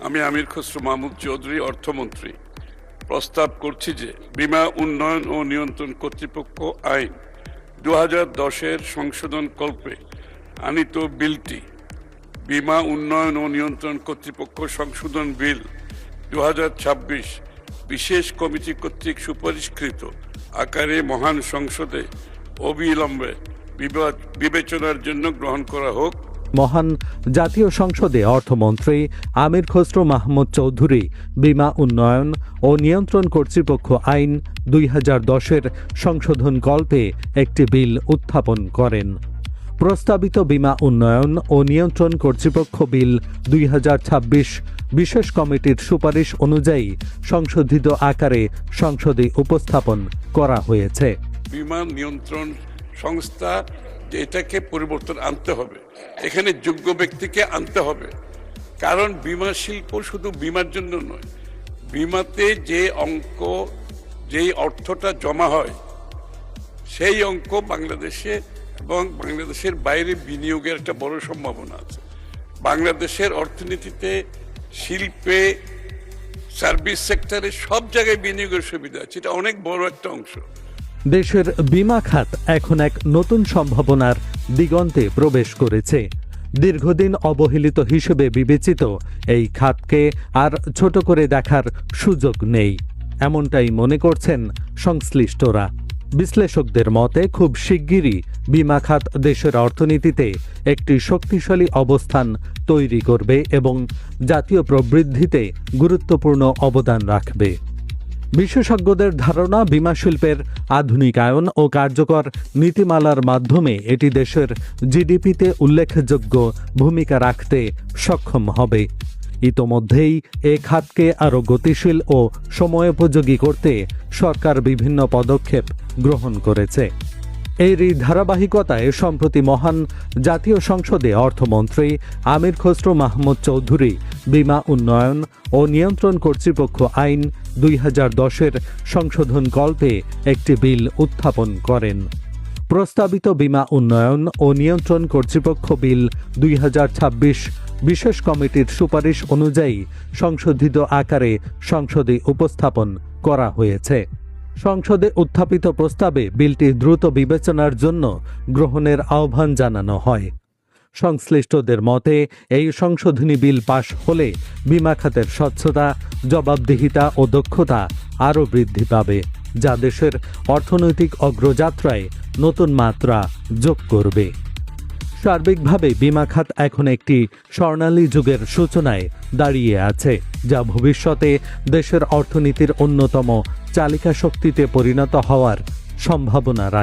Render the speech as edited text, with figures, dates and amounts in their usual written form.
আমি আমির খসরু মাহমুদ চৌধুরী, অর্থমন্ত্রী, প্রস্তাব করছি যে বীমা উন্নয়ন ও নিয়ন্ত্রণ কর্তৃপক্ষ আইন 2010-এর সংশোধন কল্পে আনিত বিলটি বীমা উন্নয়ন ও নিয়ন্ত্রণ কর্তৃপক্ষ সংশোধন বিল 2026 বিশেষ কমিটি কর্তৃক সুপারিশকৃত আকারে মহান সংসদে অবিলম্বে বিবেচনার জন্য গ্রহণ করা হোক। মহান জাতীয় সংসদে অর্থমন্ত্রী আমির খসরু মাহমুদ চৌধুরী বীমা উন্নয়ন ও নিয়ন্ত্রণ কর্তৃপক্ষ আইন 2010-এর সংশোধন কল্পে একটি বিল উত্থাপন করেন। প্রস্তাবিত বীমা উন্নয়ন ও নিয়ন্ত্রণ কর্তৃপক্ষ বিল 2026 বিশেষ কমিটির সুপারিশ অনুযায়ী সংশোধিত আকারে সংসদে উপস্থাপন করা হয়েছে। বীমা নিয়ন্ত্রণ সংস্থা এটাকে পরিবর্তন আনতে হবে, এখানে যোগ্য ব্যক্তিকে আনতে হবে। কারণ বীমা শিল্প শুধু বীমার জন্য নয়, বীমাতে যেই অর্থটা জমা হয় সেই অঙ্ক বাংলাদেশে এবং বাংলাদেশের বাইরে বিনিয়োগের একটা বড় সম্ভাবনা আছে। বাংলাদেশের অর্থনীতিতে, শিল্পে, সার্ভিস সেক্টরে সব জায়গায় বিনিয়োগের সুবিধা আছে, এটা অনেক বড় একটা অংশ। দেশের বীমা খাত এখন এক নতুন সম্ভাবনার দিগন্তে প্রবেশ করেছে। দীর্ঘদিন অবহেলিত হিসেবে বিবেচিত এই খাতকে আর ছোট করে দেখার সুযোগ নেই, এমনটাই মনে করছেন সংশ্লিষ্টরা। বিশ্লেষকদের মতে খুব শিগগিরই বীমা খাত দেশের অর্থনীতিতে একটি শক্তিশালী অবস্থান তৈরি করবে এবং জাতীয় প্রবৃদ্ধিতে গুরুত্বপূর্ণ অবদান রাখবে। বিশেষজ্ঞদের ধারণা, বীমা শিল্পের আধুনিকায়ন ও কার্যকর নীতিমালার মাধ্যমে এটি দেশের জিডিপিতে উল্লেখযোগ্য ভূমিকা রাখতে সক্ষম হবে। ইতোমধ্যেই এ খাতকে আরও গতিশীল ও সময়োপযোগী করতে সরকার বিভিন্ন পদক্ষেপ গ্রহণ করেছে। এরই ধারাবাহিকতায় সম্প্রতি মহান জাতীয় সংসদে অর্থমন্ত্রী আমির খসরু মাহমুদ চৌধুরী বীমা উন্নয়ন ও নিয়ন্ত্রণ কর্তৃপক্ষ আইন 2010-এর সংশোধন কল্পে একটি বিল উত্থাপন করেন। প্রস্তাবিত বীমা উন্নয়ন ও নিয়ন্ত্রণ কর্তৃপক্ষ বিল 2026 বিশেষ কমিটির সুপারিশ অনুযায়ী সংশোধিত আকারে সংসদে উপস্থাপন করা হয়েছে। সংসদে উত্থাপিত প্রস্তাবে বিলটি দ্রুত বিবেচনার জন্য গ্রহণের আহ্বান জানানো হয়। সংশ্লিষ্টদের মতে এই সংশোধনী বিল পাশ হলে বীমা খাতের স্বচ্ছতা, জবাবদিহিতা ও দক্ষতা আরও বৃদ্ধি পাবে, যা দেশের অর্থনৈতিক অগ্রযাত্রায় নতুন মাত্রা যোগ করবে। সার্বিকভাবে বীমা খাত এখন একটি স্বর্ণালী যুগের সূচনায় দাঁড়িয়ে আছে, যা ভবিষ্যতে দেশের অর্থনীতির অন্যতম চালিকা শক্তিতে পরিণত হওয়ার সম্ভাবনা রাখে।